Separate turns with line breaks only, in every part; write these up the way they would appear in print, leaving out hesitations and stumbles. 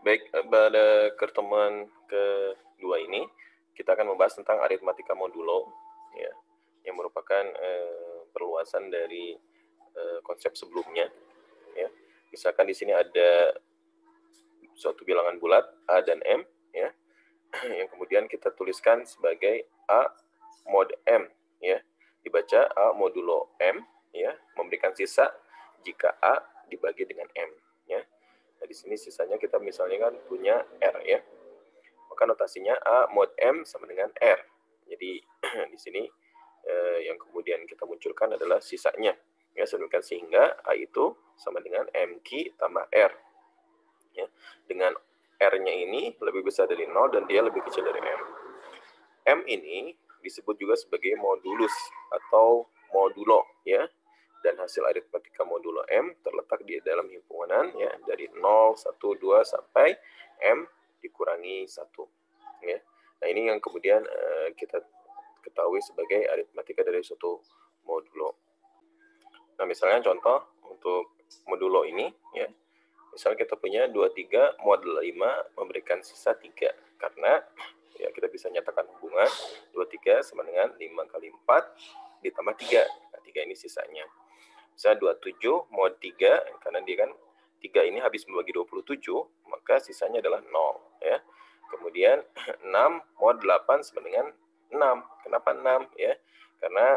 Baik, pada pertemuan kedua ini kita akan membahas tentang aritmatika modulo, ya, yang merupakan perluasan dari konsep sebelumnya. Ya. Misalkan di sini ada suatu bilangan bulat A dan M, ya, yang kemudian kita tuliskan sebagai A mod M, ya, dibaca A modulo M, ya, memberikan sisa jika A dibagi dengan M, ya. Nah, di sini sisanya kita misalnya kan punya R, ya. Maka notasinya A mod M sama dengan R. Jadi di sini yang kemudian kita munculkan adalah sisanya. Ya, sedemikian sehingga A itu sama dengan MQ tambah R. Ya, dengan R-nya ini lebih besar dari 0 dan dia lebih kecil dari M. M ini disebut juga sebagai modulus atau modulo, ya. Dan hasil aritmatika modulo M terletak di dalam himpunan, ya, dari 0, 1, 2 sampai M dikurangi 1. Ya. Nah, ini yang kemudian kita ketahui sebagai aritmatika dari suatu modulo. Nah, misalnya contoh untuk modulo ini, ya. Misalnya kita punya 23 mod 5 memberikan sisa 3. Karena ya kita bisa nyatakan hubungan 23 sama dengan 5 kali 4 ditambah 3. Nah, 3 ini sisanya. Misalnya 27 mod 3, karena dia kan 3 ini habis membagi 27, maka sisanya adalah 0. Ya. Kemudian 6 mod 8 sama dengan 6. Kenapa 6? Ya, karena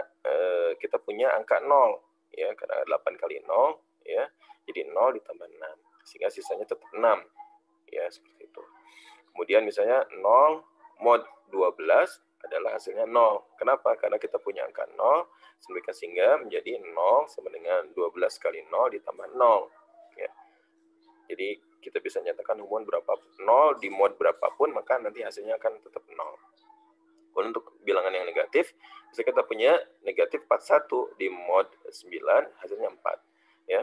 kita punya angka 0. Ya, karena 8 kali 0, ya, jadi 0 ditambah 6. Sehingga sisanya tetap 6. Ya, seperti itu. Kemudian misalnya 0 mod 12 adalah hasilnya 0. Kenapa? Karena kita punya angka 0, sehingga menjadi 0 sama dengan 12 kali 0 ditambah 0. Ya. Jadi kita bisa nyatakan hubungan berapa 0 di mod berapapun, maka nanti hasilnya akan tetap 0. Kemudian untuk bilangan yang negatif, bisa kita punya negatif 41 di mod 9, hasilnya 4. Ya.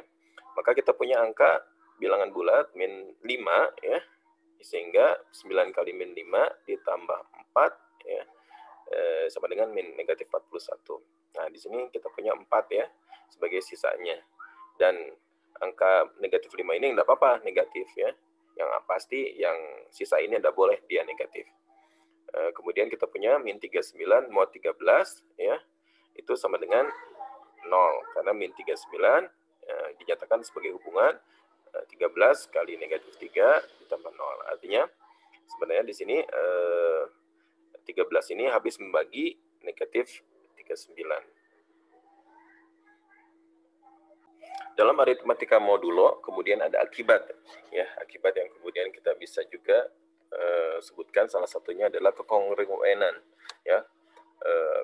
Maka kita punya angka bilangan bulat min 5, ya, sehingga 9 kali min 5 ditambah 4, ya, sama dengan min negatif 41. Nah, di sini kita punya 4, ya, sebagai sisanya. Dan angka negatif 5 ini enggak apa-apa negatif, ya. Yang pasti yang sisa ini enggak boleh dia negatif. Kemudian kita punya min 39 mod 13, ya, itu sama dengan 0. Karena min 39 dinyatakan sebagai hubungan 13 kali negatif 3 ditambah 0. Artinya sebenarnya di sini 13 ini habis membagi negatif 39. Dalam aritmatika modulo kemudian ada akibat, ya, akibat yang kemudian kita bisa juga sebutkan salah satunya adalah kekongruenan, ya.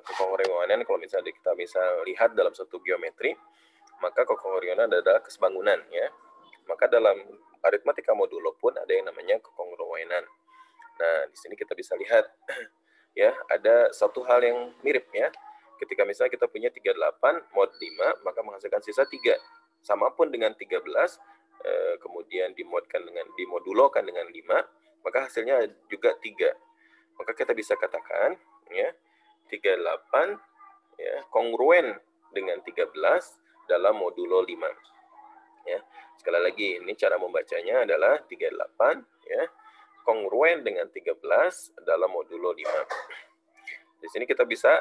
Kekongruenan kalau misalnya kita bisa lihat dalam satu geometri, maka kekongruenan adalah kesebangunan, ya. Maka dalam aritmatika modulo pun ada yang namanya kekongruenan. Nah, di sini kita bisa lihat ya, ada satu hal yang mirip, ya. Ketika misalnya kita punya 38 mod 5, maka menghasilkan sisa 3. Sama pun dengan 13, kemudian dimodulokan dengan 5, maka hasilnya juga 3. Maka kita bisa katakan, ya, 38, ya, kongruen dengan 13 dalam modulo 5. Ya. Sekali lagi, ini cara membacanya adalah 38, ya, kongruen dengan 13 dalam modulo 5. Di sini kita bisa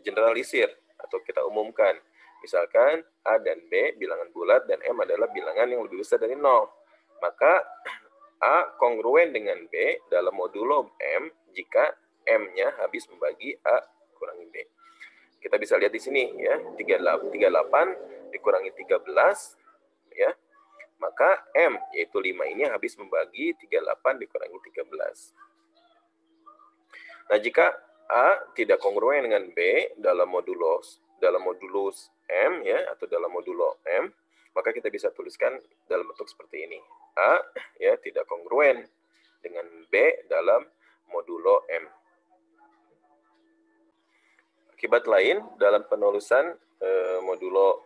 generalisir atau kita umumkan. Misalkan A dan B bilangan bulat dan M adalah bilangan yang lebih besar dari 0. Maka A kongruen dengan B dalam modulo M jika M-nya habis membagi A kurangi B. Kita bisa lihat di sini, ya, 38 dikurangi 13, ya. Maka M yaitu 5 ini habis membagi 38 dikurangi 13. Nah, jika A tidak kongruen dengan B dalam modulus M, ya, atau dalam modulo M, maka kita bisa tuliskan dalam bentuk seperti ini. A, ya, tidak kongruen dengan B dalam modulo M. Akibat lain dalam penulisan modulo,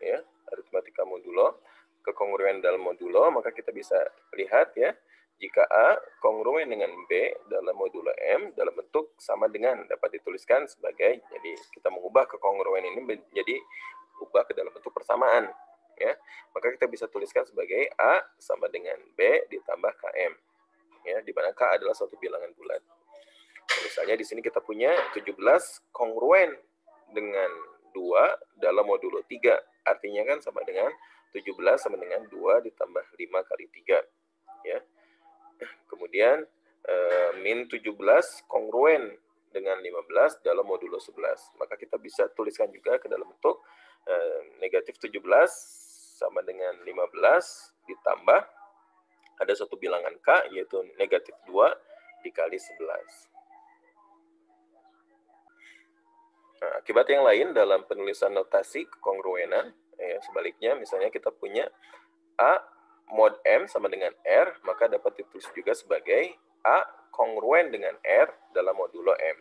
ya, aritmatika modulo, kekongruen dalam modulo, maka kita bisa lihat, ya, jika A kongruen dengan B dalam modulo M dalam bentuk sama dengan dapat dituliskan sebagai, jadi kita mengubah kekongruen ini menjadi ubah ke dalam bentuk persamaan. ya, maka kita bisa tuliskan sebagai A sama dengan B ditambah KM, ya, di mana K adalah suatu bilangan bulat. Misalnya di sini kita punya 17 kongruen dengan 2 dalam modulo 3. Artinya kan sama dengan 17 sama dengan 2 ditambah 5 kali 3. Ya. Kemudian min 17 kongruen dengan 15 dalam modulo 11. Maka kita bisa tuliskan juga ke dalam bentuk negatif 17 sama dengan 15 ditambah ada satu bilangan K yaitu negatif 2 dikali 11. Nah, akibat yang lain dalam penulisan notasi kekongruenan, ya, sebaliknya misalnya kita punya A mod M sama dengan R, maka dapat ditulis juga sebagai A kongruen dengan R dalam modulo M.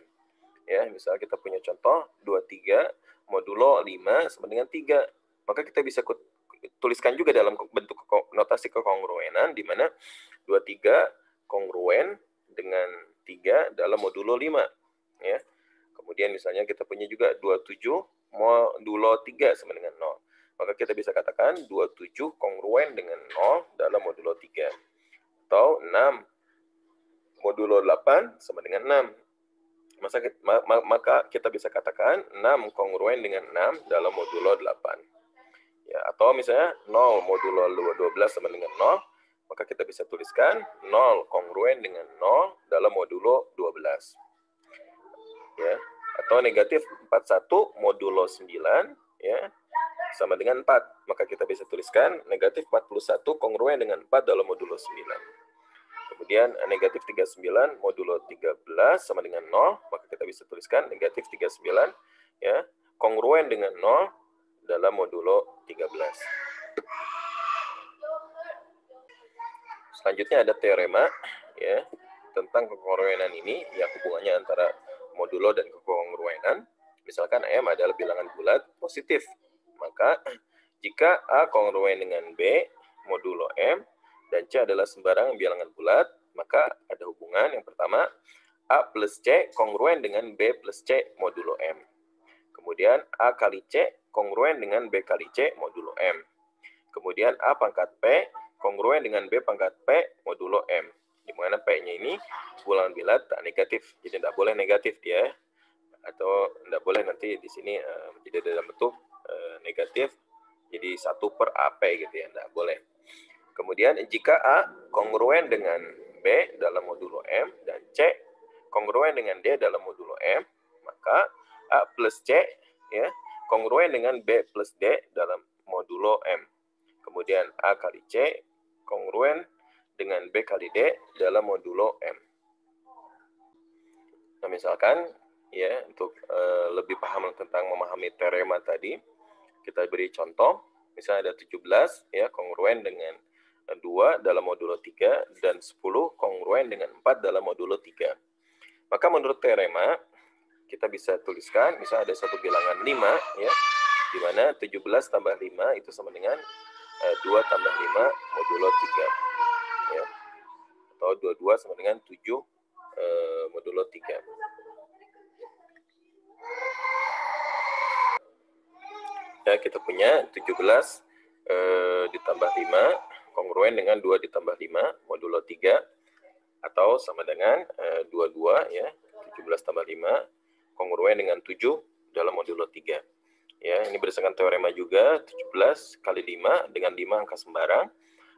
Ya, misalnya kita punya contoh 23 modulo 5 sama dengan 3, maka kita bisa tuliskan juga dalam bentuk notasi kekongruenan di mana 23 kongruen dengan 3 dalam modulo 5, ya. Kemudian misalnya kita punya juga 27 modulo 3 sama dengan 0. Maka kita bisa katakan 27 kongruen dengan 0 dalam modulo 3. Atau 6 modulo 8 sama dengan 6. Maka kita bisa katakan 6 kongruen dengan 6 dalam modulo 8. Ya, atau misalnya 0 modulo 12 sama dengan 0, maka kita bisa tuliskan 0 kongruen dengan 0 dalam modulo 12. Ya, atau negatif 41 modulo 9, ya, sama dengan 4. Maka kita bisa tuliskan negatif 41 kongruen dengan 4 dalam modulo 9. Kemudian negatif 39 modulo 13 sama dengan 0, maka kita bisa tuliskan negatif 39, ya, kongruen dengan 0 dalam modulo 13. Selanjutnya ada teorema, ya, tentang kekongruenan ini, ya, hubungannya antara modulo dan kekongruenan. Misalkan M adalah bilangan bulat positif, maka jika A kongruen dengan B modulo M dan C adalah sembarang bilangan bulat, maka ada hubungan yang pertama A plus C kongruen dengan B plus C modulo M. Kemudian A kali C kongruen dengan B kali C modulo M. Kemudian A pangkat P kongruen dengan B pangkat P modulo M. Di mana P-nya ini bilangan bulat tak negatif, jadi tidak boleh negatif dia, atau tidak boleh nanti di sini tidak dalam bentuk negatif, jadi 1 per AP gitu ya, tidak boleh. Kemudian jika A kongruen dengan B dalam modulo M dan C kongruen dengan D dalam modulo M, maka A plus C, ya, kongruen dengan B plus D dalam modulo M. Kemudian A kali C kongruen dengan B kali D dalam modulo M. Nah, misalkan, ya, untuk lebih paham tentang memahami teorema tadi, kita beri contoh, misalnya ada 17, ya, kongruen dengan 2 dalam modulo 3 dan 10 kongruen dengan 4 dalam modulo 3. Maka menurut teorema, kita bisa tuliskan, misalnya ada satu bilangan 5, ya, di mana 17 tambah 5 itu sama dengan 2 tambah 5 modulo 3. Ya. Atau 22 sama dengan 7 modulo 3. Ya, kita punya 17 ditambah 5 kongruen dengan 2 ditambah 5 modulo 3 atau sama dengan 22, ya, 17 tambah 5 kongruen dengan 7 dalam modulo 3. Ya, ini berdasarkan teorema juga, 17 kali 5 dengan 5 angka sembarang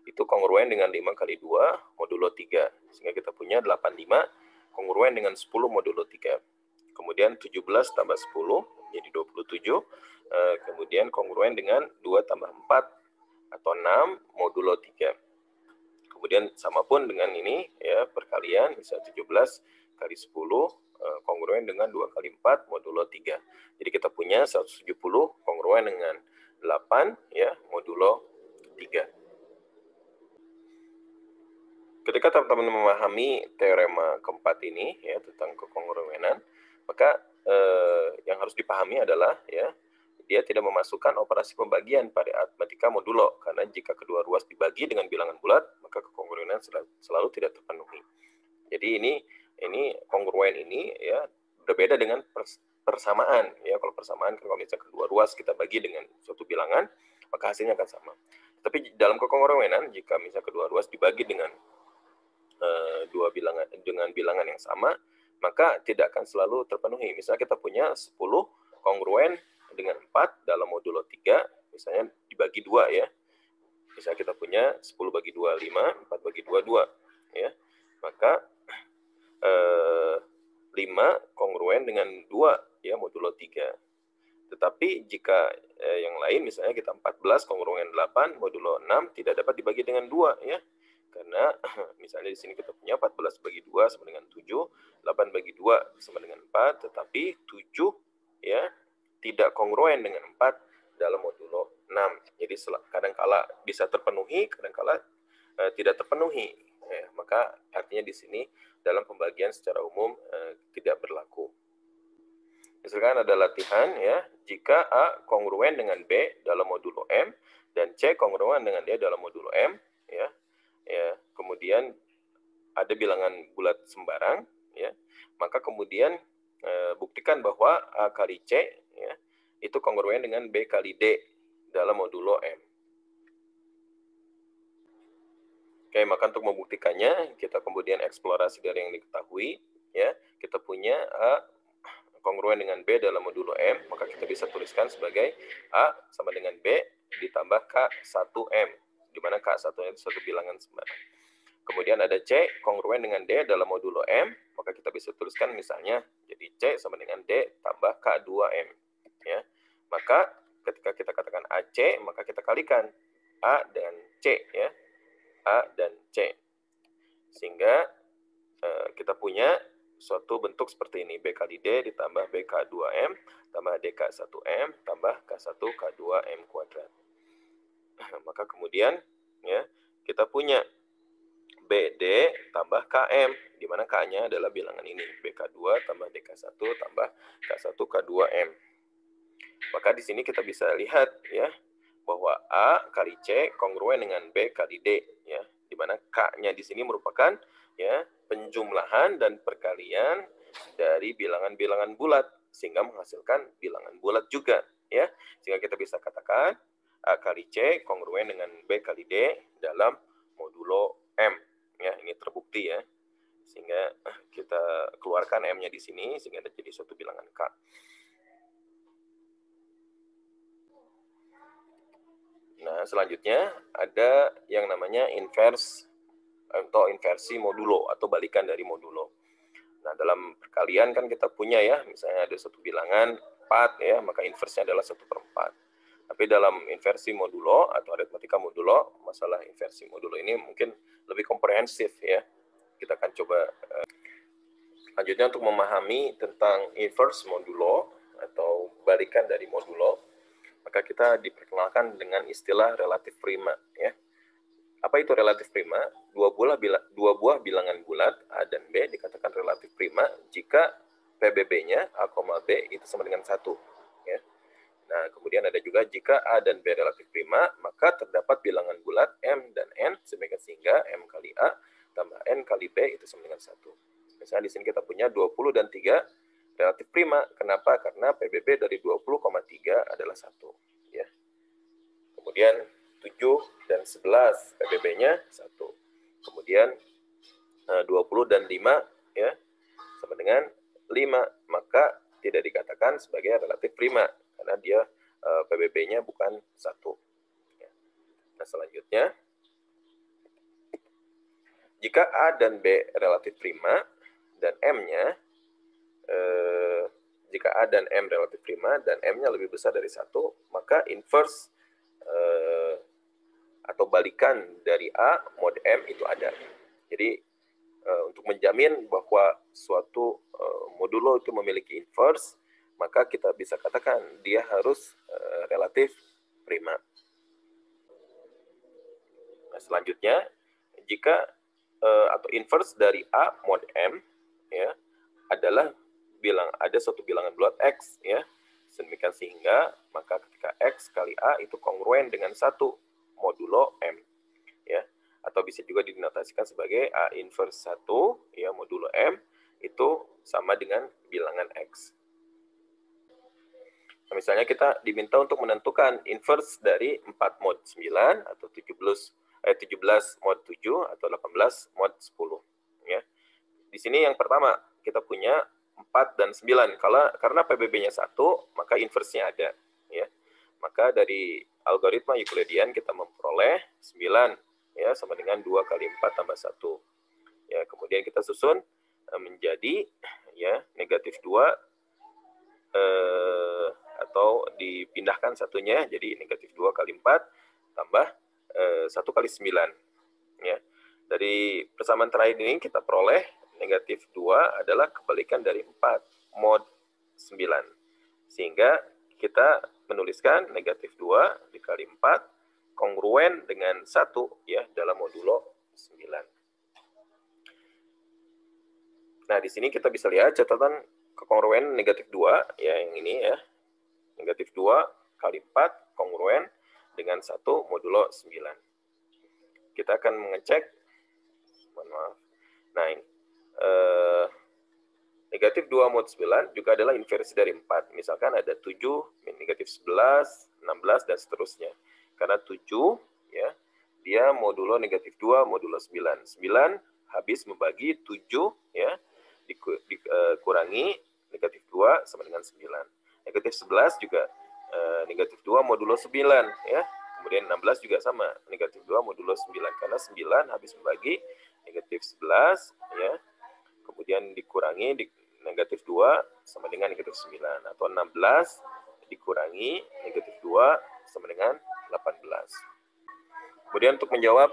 itu kongruen dengan 5 kali 2 modulo 3. Sehingga kita punya 85 kongruen dengan 10 modulo 3. Kemudian 17 tambah 10 jadi 27. Kemudian kongruen dengan 2 tambah 4 atau 6 modulo 3. Kemudian sama pun dengan ini, ya, perkalian, misalnya 17 kali 10 kongruen dengan 2 kali 4 modulo 3. Jadi kita punya 170 kongruen dengan 8, ya, modulo 3. Ketika teman-teman memahami teorema keempat ini, ya, tentang kekongruenan, maka yang harus dipahami adalah, ya, dia tidak memasukkan operasi pembagian pada aritmatika modulo, karena jika kedua ruas dibagi dengan bilangan bulat, maka kekongruenan selalu tidak terpenuhi. Jadi ini kongruen ini, ya, berbeda dengan persamaan, ya. Kalau persamaan, kalau misalnya kedua ruas kita bagi dengan suatu bilangan, maka hasilnya akan sama. Tapi dalam kekongruenan, jika misalnya kedua ruas dibagi dengan dua bilangan dengan bilangan yang sama, maka tidak akan selalu terpenuhi. Misalnya kita punya 10 kongruen dengan 4 dalam modulo 3, misalnya dibagi 2 ya. Misalnya kita punya 10 bagi 2, 5, 4 bagi 2, 2. Ya. Maka 5 kongruen dengan 2 ya modulo 3. Tetapi jika yang lain, misalnya kita 14 kongruen 8 modulo 6 tidak dapat dibagi dengan 2 ya. Karena misalnya di sini kita punya 14 bagi 2 sama dengan 7, 8 bagi 2 sama dengan 4, tetapi 7 ya tidak kongruen dengan 4 dalam modulo 6. Jadi kadangkala bisa terpenuhi, kadangkala tidak terpenuhi. Ya, maka artinya di sini dalam pembagian secara umum tidak berlaku. Misalkan ada latihan ya, jika A kongruen dengan B dalam modulo M dan C kongruen dengan D dalam modulo M ya. Kemudian ada bilangan bulat sembarang ya. Maka kemudian buktikan bahwa A kali C ya itu kongruen dengan B kali D dalam modulo M. Oke, maka untuk membuktikannya kita kemudian eksplorasi dari yang diketahui ya. Kita punya A kongruen dengan B dalam modulo M, maka kita bisa tuliskan sebagai A sama dengan B ditambah K1M, di mana K1M itu satu bilangan sembarang. Kemudian ada C kongruen dengan D dalam modulo M, maka kita bisa tuliskan misalnya jadi C sama dengan D tambah K2M. Ya. Maka ketika kita katakan AC, maka kita kalikan A dan C ya. A dan C. Sehingga kita punya suatu bentuk seperti ini, B kali D ditambah BK2M tambah DK1M tambah K1K2M kuadrat. Maka kemudian ya kita punya BD tambah KM, di mana K-nya adalah bilangan ini, BK2 tambah DK1 tambah K1K2M. Maka di sini kita bisa lihat ya bahwa A kali C kongruen dengan B kali D ya, di mana K-nya di sini merupakan ya penjumlahan dan perkalian dari bilangan-bilangan bulat sehingga menghasilkan bilangan bulat juga ya. Sehingga kita bisa katakan A kali C kongruen dengan B kali D dalam modulo M. Ya, ini terbukti ya. Sehingga kita keluarkan M-nya di sini sehingga jadi suatu bilangan K. Nah, selanjutnya ada yang namanya inverse atau inversi modulo atau balikan dari modulo. Nah, dalam perkalian kan kita punya ya, misalnya ada satu bilangan 4 ya, maka inversnya adalah 1/4. Tapi dalam inversi modulo atau aritmatika modulo, masalah inversi modulo ini mungkin lebih komprehensif ya. Kita akan coba selanjutnya untuk memahami tentang inverse modulo atau balikan dari modulo, maka kita diperkenalkan dengan istilah relatif prima ya. Apa itu relatif prima? Dua buah bilangan bulat A dan B dikatakan relatif prima jika PBB-nya A, B itu sama dengan 1 ya. Nah, kemudian ada juga jika A dan B relatif prima, maka terdapat bilangan bulat M dan N sehingga M kali A tambah N kali B itu sama dengan 1. Misalnya di sini kita punya 20 dan 3 relatif prima. Kenapa? Karena PBB dari 20,3 adalah 1 ya. Kemudian 7 dan 11 PBB-nya 1. Kemudian 20 dan 5 ya sama dengan 5, maka tidak dikatakan sebagai relatif prima karena dia PBB-nya bukan 1. Nah, selanjutnya jika A dan B relatif prima dan M-nya jika A dan M relatif prima dan M-nya lebih besar dari 1, maka inverse atau balikan dari A mod M itu ada. Jadi untuk menjamin bahwa suatu modulo itu memiliki inverse, maka kita bisa katakan dia harus relatif prima. Nah, selanjutnya jika atau inverse dari A mod M ya adalah ada suatu bilangan bulat X ya. Sedemikian sehingga maka ketika X kali A itu kongruen dengan 1 modulo M ya, atau bisa juga dinotasikan sebagai A inverse 1 ya modulo M itu sama dengan bilangan X. Nah, misalnya kita diminta untuk menentukan inverse dari 4 mod 9 atau 17 mod 7 atau 18 mod 10 ya. Di sini yang pertama kita punya 4 dan 9. Karena PBB-nya 1, maka inverse-nya ada ya. Maka dari algoritma Euclidean kita memperoleh 9 ya sama dengan 2 kali 4 tambah 1. Ya, kemudian kita susun menjadi ya negatif 2 atau dipindahkan satunya jadi negatif 2 kali 4 tambah 1 kali 9 ya. Dari persamaan terakhir ini kita peroleh negatif 2 adalah kebalikan dari 4 mod 9 sehingga kita menuliskan negatif 2 dikali 4 kongruen dengan 1 ya dalam modulo 9. Nah, di sini kita bisa lihat catatan kekongruen negatif 2 ya yang ini ya. Negatif 2 kali 4 kongruen dengan 1 modulo 9. Kita akan mengecek, mohon maaf. Nah, ini. Negatif 2 mod 9 juga adalah inversi dari 4. Misalkan ada 7, negatif 11, 16, dan seterusnya. Karena 7, ya, dia modulo negatif 2, modulo 9. 9 habis membagi 7, ya, dikurangi negatif 2 sama dengan 9. Negatif 11 juga negatif 2 modulo 9 ya. Kemudian 16 juga sama, negatif 2 modulo 9 karena 9 habis membagi negatif 11 ya. Kemudian dikurangi negatif 2 sama dengan negatif 9 atau 16 dikurangi negatif 2 sama dengan 18. Kemudian untuk menjawab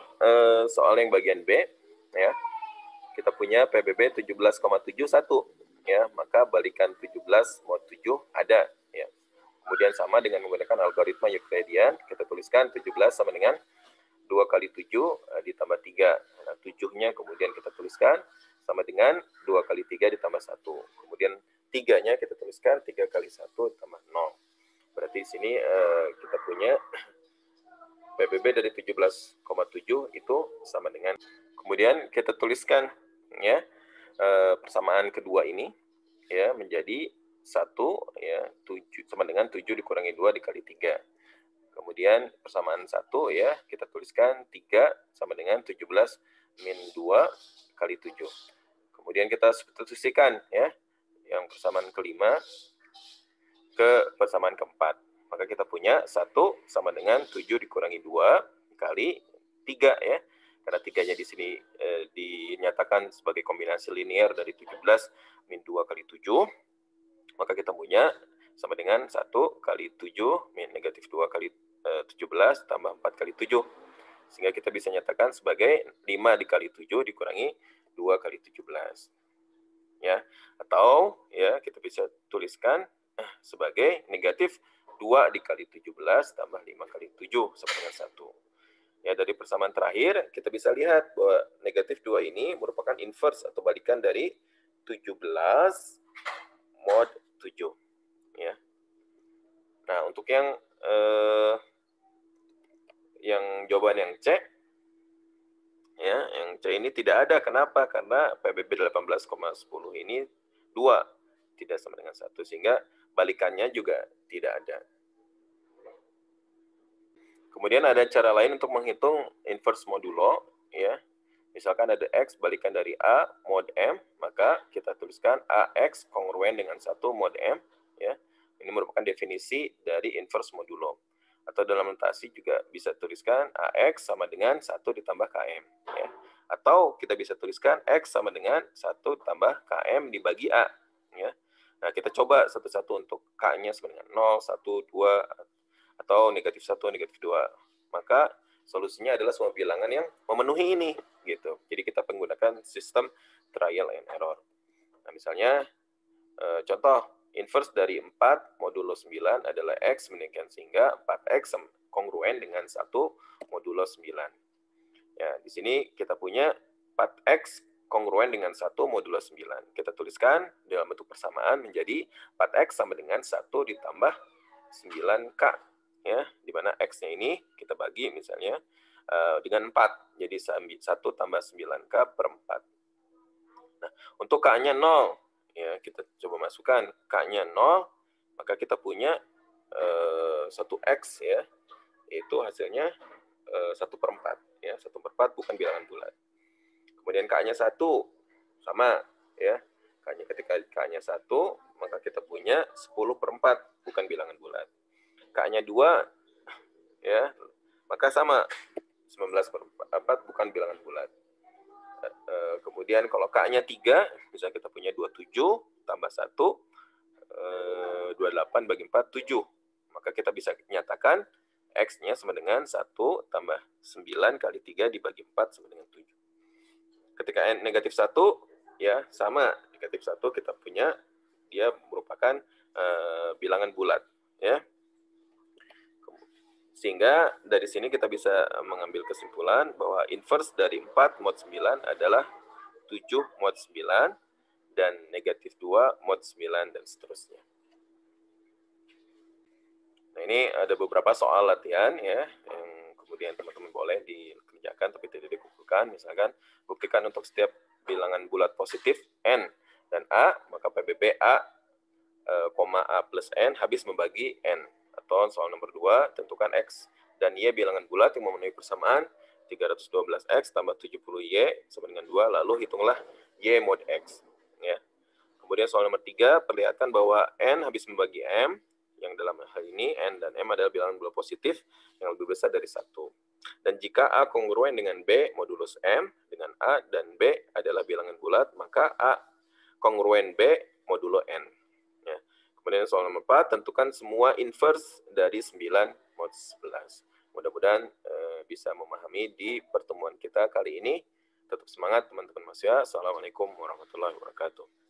soal yang bagian B ya. Kita punya PBB 17,71 ya, maka balikan 17 mod 7 ada ya. Kemudian sama dengan menggunakan algoritma Euclidean, kita tuliskan 17 sama dengan 2 kali 7 ditambah 3. Nah, 7-nya kemudian kita tuliskan sama dengan 2 kali 3 ditambah 1. Kemudian 3-nya kita tuliskan 3 kali 1 ditambah 0. Berarti di sini kita punya PBB dari 17,7 itu sama dengan. Kemudian kita tuliskan ya persamaan kedua ini ya menjadi 1 ya 7 sama dengan 7 dikurangi 2 dikali 3. Kemudian persamaan 1 ya kita tuliskan 3 sama dengan 17 min 2 kali 7. Kemudian kita substitusikan ya yang persamaan kelima ke persamaan keempat. Maka kita punya 1 sama dengan 7 dikurangi 2 kali 3 ya. Karena 3-nya di sini dinyatakan sebagai kombinasi linear dari 17 min 2 kali 7. Maka kita punya sama dengan 1 kali 7 min negatif 2 kali 17 tambah 4 kali 7. Sehingga kita bisa nyatakan sebagai 5 dikali 7 dikurangi 2 kali 17. Ya, atau ya kita bisa tuliskan sebagai negatif 2 dikali 17 tambah 5 kali 7 sama dengan 1. Ya, dari persamaan terakhir kita bisa lihat bahwa negatif 2 ini merupakan inverse atau balikan dari 17 mod 7 ya. Nah, untuk yang jawaban yang C ya, yang C ini tidak ada. Kenapa? Karena PBB 18,10 ini 2 tidak sama dengan 1 sehingga balikannya juga tidak ada. Kemudian ada cara lain untuk menghitung inverse modulo ya. Misalkan ada X balikan dari A mod M, maka kita tuliskan AX kongruen dengan 1 mod M ya. Ini merupakan definisi dari inverse modulo. Atau dalam notasi juga bisa tuliskan AX sama dengan 1 ditambah KM ya. Atau kita bisa tuliskan X sama dengan 1 tambah KM dibagi A ya. Nah, kita coba satu-satu untuk K-nya sama dengan 0, 1, 2 atau negatif 1, negatif 2. Maka solusinya adalah semua bilangan yang memenuhi ini gitu. Jadi kita menggunakan sistem trial and error. Nah, misalnya contoh inverse dari 4 modulo 9 adalah X meningkat sehingga 4X kongruen dengan 1 modulo 9. Ya, di sini kita punya 4X kongruen dengan 1 modulo 9. Kita tuliskan dalam bentuk persamaan menjadi 4X sama dengan 1 ditambah 9K. Ya, di mana X-nya ini kita bagi misalnya dengan 4. Jadi 1 tambah 9K per 4. Nah, untuk K-nya 0. Ya, kita coba masukkan K-nya 0, maka kita punya 1x ya, itu hasilnya 1/4 ya, 1/4 bukan bilangan bulat. Kemudian K-nya 1 sama ya. Ketika K-nya 1, maka kita punya 10/4 bukan bilangan bulat. K-nya 2 ya, maka sama 19/4 bukan bilangan bulat. Kemudian kalau K-nya 3, bisa kita punya 27 tambah 1, 28 bagi 4, 7. Maka kita bisa nyatakan X-nya sama dengan 1 tambah 9 kali 3 dibagi 4 sama dengan 7. Ketika N negatif 1, ya sama. Negatif 1 kita punya, dia merupakan bilangan bulat. Ya. Sehingga dari sini kita bisa mengambil kesimpulan bahwa inverse dari 4 mod 9 adalah 7 mod 9 dan negatif 2 mod 9 dan seterusnya. Nah, ini ada beberapa soal latihan ya yang kemudian teman-teman boleh dikerjakan tapi tidak dikumpulkan. Misalkan buktikan untuk setiap bilangan bulat positif N dan A, maka PBB A, A plus N habis membagi N. Atau soal nomor 2, tentukan X dan Y bilangan bulat yang memenuhi persamaan 312X tambah 70Y sama dengan 2, lalu hitunglah Y mod X. Ya. Kemudian soal nomor 3, perlihatkan bahwa N habis membagi M, yang dalam hal ini N dan M adalah bilangan bulat positif yang lebih besar dari 1. Dan jika A kongruen dengan B modulus M, dengan A dan B adalah bilangan bulat, maka A kongruen B modulo N. Ya. Kemudian soal nomor 4, tentukan semua inverse dari 9 mod 11. Mudah-mudahan bisa memahami di pertemuan kita kali ini. Tetap semangat teman-teman mahasiswa. Assalamualaikum warahmatullahi wabarakatuh.